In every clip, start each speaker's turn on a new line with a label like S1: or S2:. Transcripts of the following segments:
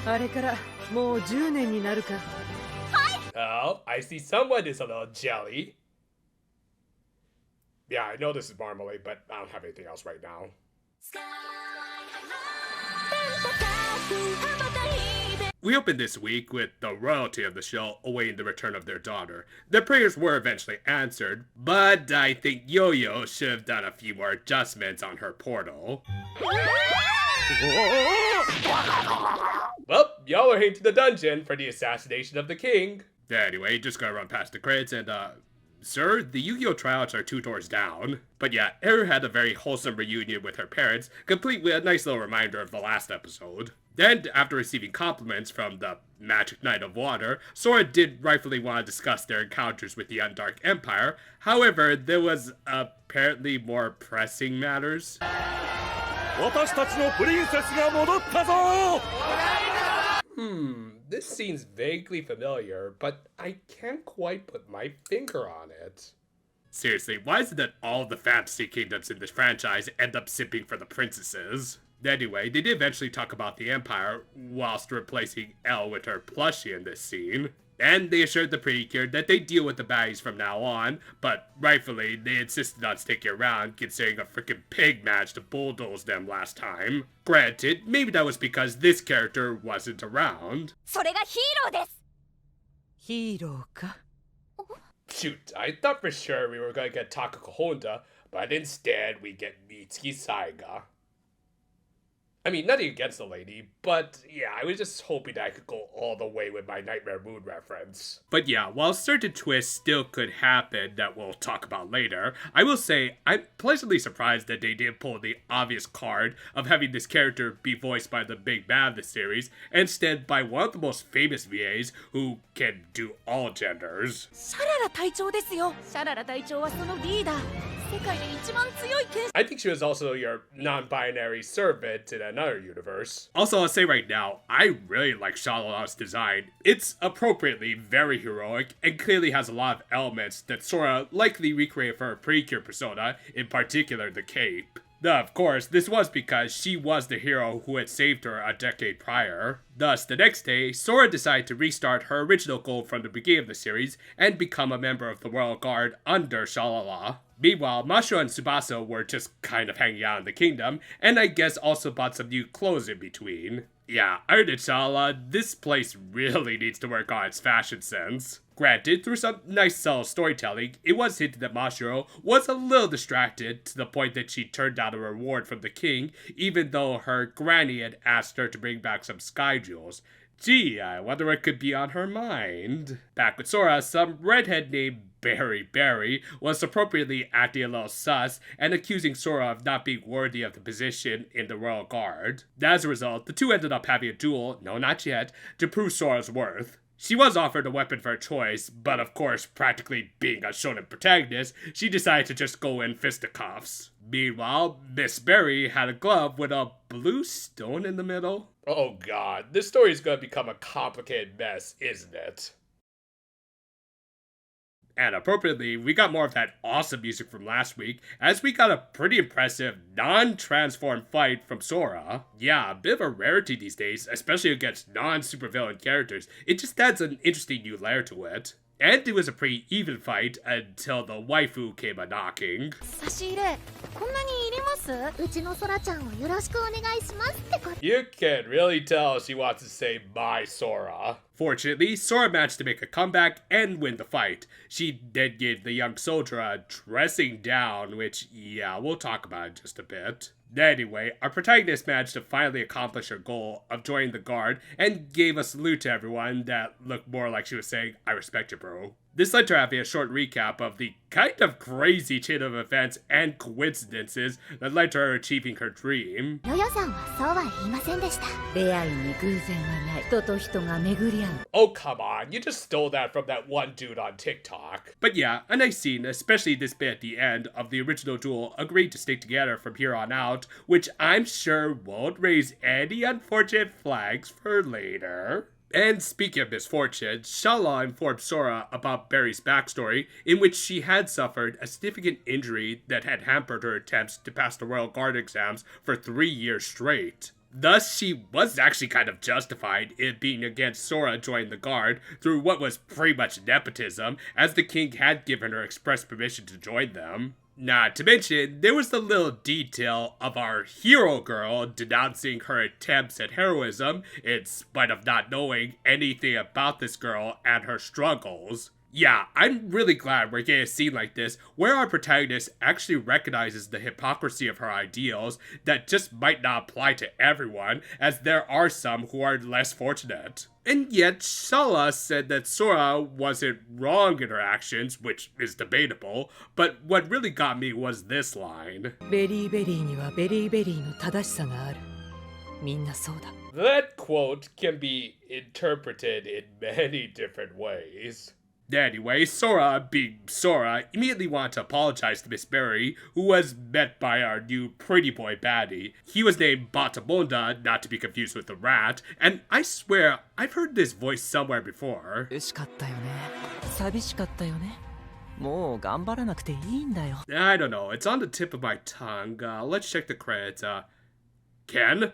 S1: あれからもう10年になるか。
S2: Oh, I see someone is a little jelly. Yeah, I know this is marmalade, but I don't have anything else right now. We opened this week with the royalty of the show awaiting the return of their daughter. Their prayers were eventually answered, but I think Yo-Yo should have done a few more adjustments on her portal. Well, y'all are heading to the dungeon for the assassination of the king. Anyway, just gonna run past the credits and, sir, the Yu-Gi-Oh! Tryouts are 2 doors down. But yeah, Eru had a very wholesome reunion with her parents, complete with a nice little reminder of the last episode. Then, after receiving compliments from the Magic Knight of Water, Sora did rightfully want to discuss their encounters with the Undark Empire. However, there was apparently more pressing matters. This seems vaguely familiar, but I can't quite put my finger on it. Seriously, why is it that all the fantasy kingdoms in this franchise end up simping for the princesses? Anyway, they did eventually talk about the Empire, whilst replacing Elle with her plushie in this scene. And they assured the Precure that they deal with the baddies from now on, but rightfully, they insisted on sticking around, considering a freaking pig managed to bulldoze them last time. Granted, maybe that was because this character wasn't around.
S3: それがヒーローです。
S1: ヒーローか。
S2: Shoot, I thought for sure we were gonna get Takako Honda, but instead we get Mitsuki Saiga. I mean, nothing against the lady, but yeah, I was just hoping that I could go all the way with my Nightmare Moon reference. But yeah, while certain twists still could happen that we'll talk about later, I will say I'm pleasantly surprised that they did pull the obvious card of having this character be voiced by the big bad of the series, instead by one of the most famous VAs who can do all genders.
S3: シャララ隊長ですよ。シャララ隊長はそのリーダー。世界で一番強い剣士。
S2: I think she was also your non-binary servant in another universe. Also, I'll say right now, I really like Shalala's design. It's appropriately very heroic and clearly has a lot of elements that Sora likely recreated for her Precure persona, in particular the cape. Now, of course, this was because she was the hero who had saved her a decade prior. Thus, the next day, Sora decided to restart her original goal from the beginning of the series and become a member of the Royal Guard under Shalala. Meanwhile, Masho and Tsubasa were just kind of hanging out in the kingdom, and I guess also bought some new clothes in between. Yeah, I heard it, Shalala, this place really needs to work on its fashion sense. Granted, through some nice subtle storytelling, it was hinted that Mashiro was a little distracted to the point that she turned down a reward from the king, even though her granny had asked her to bring back some sky jewels. Gee, I wonder what could be on her mind. Back with Sora, some redhead named Berry was appropriately acting a little sus and accusing Sora of not being worthy of the position in the Royal Guard. As a result, the two ended up having a duel, no not yet, to prove Sora's worth. She was offered a weapon for her choice, but of course, practically being a shonen protagonist, she decided to just go in fisticuffs. Meanwhile, Miss Berry had a glove with a blue stone in the middle. Oh god, this story is gonna become a complicated mess, isn't it? And appropriately, we got more of that awesome music from last week, as we got a pretty impressive non-transformed fight from Sora. Yeah, a bit of a rarity these days, especially against non-supervillain characters. It just adds an interesting new layer to it. And it was a pretty even fight until the waifu came a-knocking.
S3: 差し入れ、こんなに入れます？うちのソラちゃんをよろしくお願いしますってこと。
S2: You can really tell she wants to say my Sora. Fortunately, Sora managed to make a comeback and win the fight. She then gave the young soldier a dressing down, which, yeah, we'll talk about in just a bit. Anyway, our protagonist managed to finally accomplish her goal of joining the guard and gave a salute to everyone that looked more like she was saying, I respect you, bro. This led to having a short recap of the kind of crazy chain of events and coincidences that led to her achieving her dream.
S3: ヨヨさんはそうは言いませんでした。
S1: 出会いに偶然はない。人と人が巡り合う。
S2: Oh, come on, you just stole that from that one dude on TikTok. But yeah, a nice scene, especially this bit at the end of the original duel agreed to stick together from here on out, which I'm sure won't raise any unfortunate flags for later. And speaking of misfortune, Shala informed Sora about Barry's backstory, in which she had suffered a significant injury that had hampered her attempts to pass the Royal Guard exams for 3 years straight. Thus, she was actually kind of justified in being against Sora joining the guard through what was pretty much nepotism, as the king had given her express permission to join them. Not to mention, there was the little detail of our hero girl denouncing her attempts at heroism in spite of not knowing anything about this girl and her struggles. Yeah, I'm really glad we're getting a scene like this where our protagonist actually recognizes the hypocrisy of her ideals that just might not apply to everyone, as there are some who are less fortunate. And yet, Shala said that Sora wasn't wrong in her actions, which is debatable, but what really got me was this line.
S1: ベリーベリーにはベリーベリーの正しさがある。みんなそうだ。
S2: That quote can be interpreted in many different ways. Anyway, Sora, being Sora, immediately wanted to apologize to Miss Berry, who was met by our new pretty boy baddie. He was named Batamonda, not to be confused with the rat, and I swear, I've heard this voice somewhere before.
S4: 嬉しかったよね。寂しかったよね。もう頑張らなくていいんだよ。
S2: I don't know, it's on the tip of my tongue. Let's check the credits. Ken?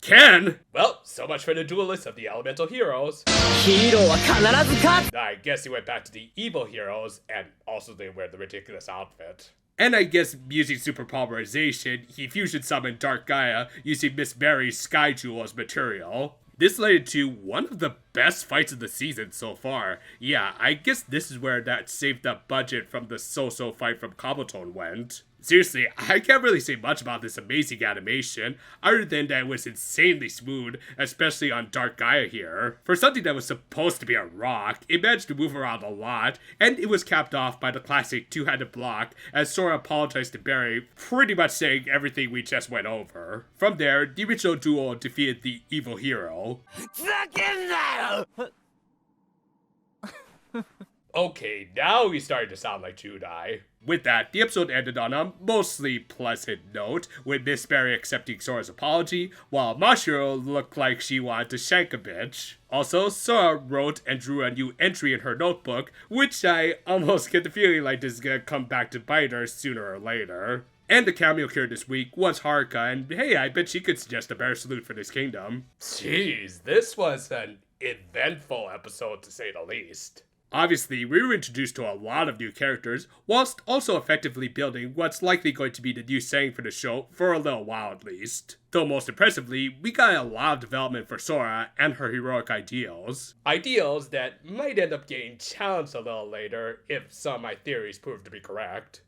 S2: Ken? Well, so much for the duelist of the elemental heroes.
S4: ヒーローは必ず勝つ。
S2: I guess he went back to the evil heroes, and also they wear the ridiculous outfit. And I guess using super polymerization, he fusion summoned Dark Gaia using Miss Berry's Sky Jewel as material. This led to one of the best fights of the season so far. Yeah, I guess this is where that saved up budget from the so-so fight from Kabuton went. Seriously, I can't really say much about this amazing animation, other than that it was insanely smooth, especially on Dark Gaia here. For something that was supposed to be a rock, it managed to move around a lot, and it was capped off by the classic two-handed block, as Sora apologized to Barry, pretty much saying everything we just went over. From there, the original duo defeated the evil hero. Okay, now he's starting to sound like Judai. With that, the episode ended on a mostly pleasant note, with Miss Berry accepting Sora's apology, while Mashiro looked like she wanted to shank a bitch. Also, Sora wrote and drew a new entry in her notebook, which I almost get the feeling like this is gonna come back to bite her sooner or later. And the cameo here this week was Haruka, and hey, I bet she could suggest a better salute for this kingdom. Jeez, this was an eventful episode to say the least. Obviously, we were introduced to a lot of new characters, whilst also effectively building what's likely going to be the new setting for the show for a little while at least. Though most impressively, we got a lot of development for Sora and her heroic ideals. Ideals that might end up getting challenged a little later if some of my theories prove to be correct.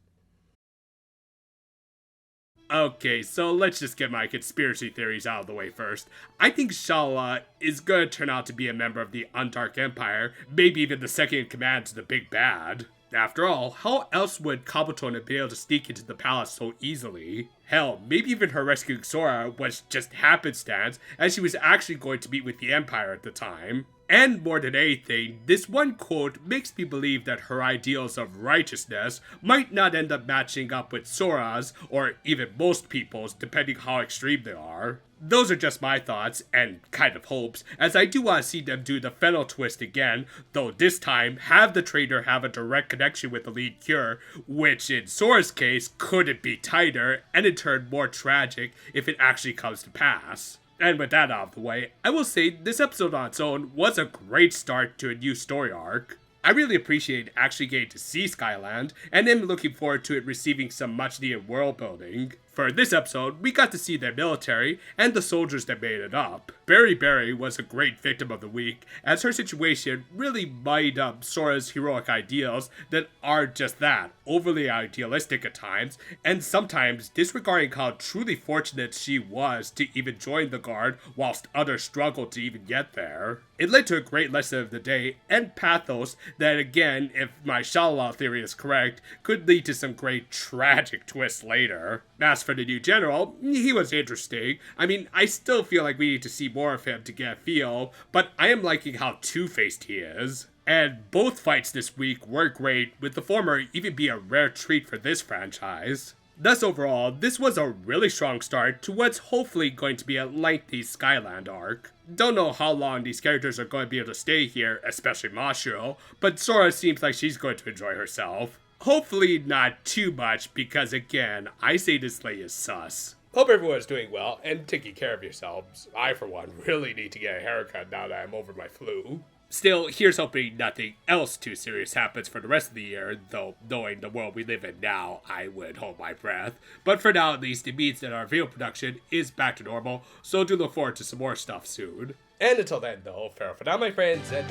S2: Okay, so let's just get my conspiracy theories out of the way first. I think Shala is gonna turn out to be a member of the Undark Empire, maybe even the second in command to the Big Bad. After all, how else would Kabuto be able to sneak into the palace so easily? Hell, maybe even her rescuing Sora was just happenstance, as she was actually going to meet with the Empire at the time. And more than anything, this one quote makes me believe that her ideals of righteousness might not end up matching up with Sora's, or even most people's, depending how extreme they are. Those are just my thoughts, and kind of hopes, as I do want to see them do the Fennel twist again, though this time have the trainer have a direct connection with the lead cure, which in Sora's case couldn't be tighter, and in turn more tragic if it actually comes to pass. And with that out of the way, I will say this episode on its own was a great start to a new story arc. I really appreciate actually getting to see Skyland, and am looking forward to it receiving some much needed world building. For this episode, we got to see their military and the soldiers that made it up. Berry was a great victim of the week, as her situation really might up Sora's heroic ideals that are just that, overly idealistic at times, and sometimes disregarding how truly fortunate she was to even join the guard whilst others struggled to even get there. It led to a great lesson of the day, and pathos that again, if my Shala theory is correct, could lead to some great tragic twists later. As for the new general, he was interesting. I mean, I still feel like we need to see more of him to get a feel, but I am liking how two-faced he is. And both fights this week were great, with the former even being a rare treat for this franchise. Thus overall, this was a really strong start to what's hopefully going to be a lengthy Skyland arc. Don't know how long these characters are going to be able to stay here, especially Mashiro, but Sora seems like she's going to enjoy herself. Hopefully not too much, because again, I say this lady is sus. Hope everyone's doing well and taking care of yourselves. I, for one, really need to get a haircut now that I'm over my flu. Still, here's hoping nothing else too serious happens for the rest of the year, though knowing the world we live in now, I would hold my breath. But for now, at least, it means that our video production is back to normal, so do look forward to some more stuff soon. And until then, though, farewell for now, my friends, and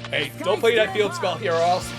S2: hey, don't play that field spell here or else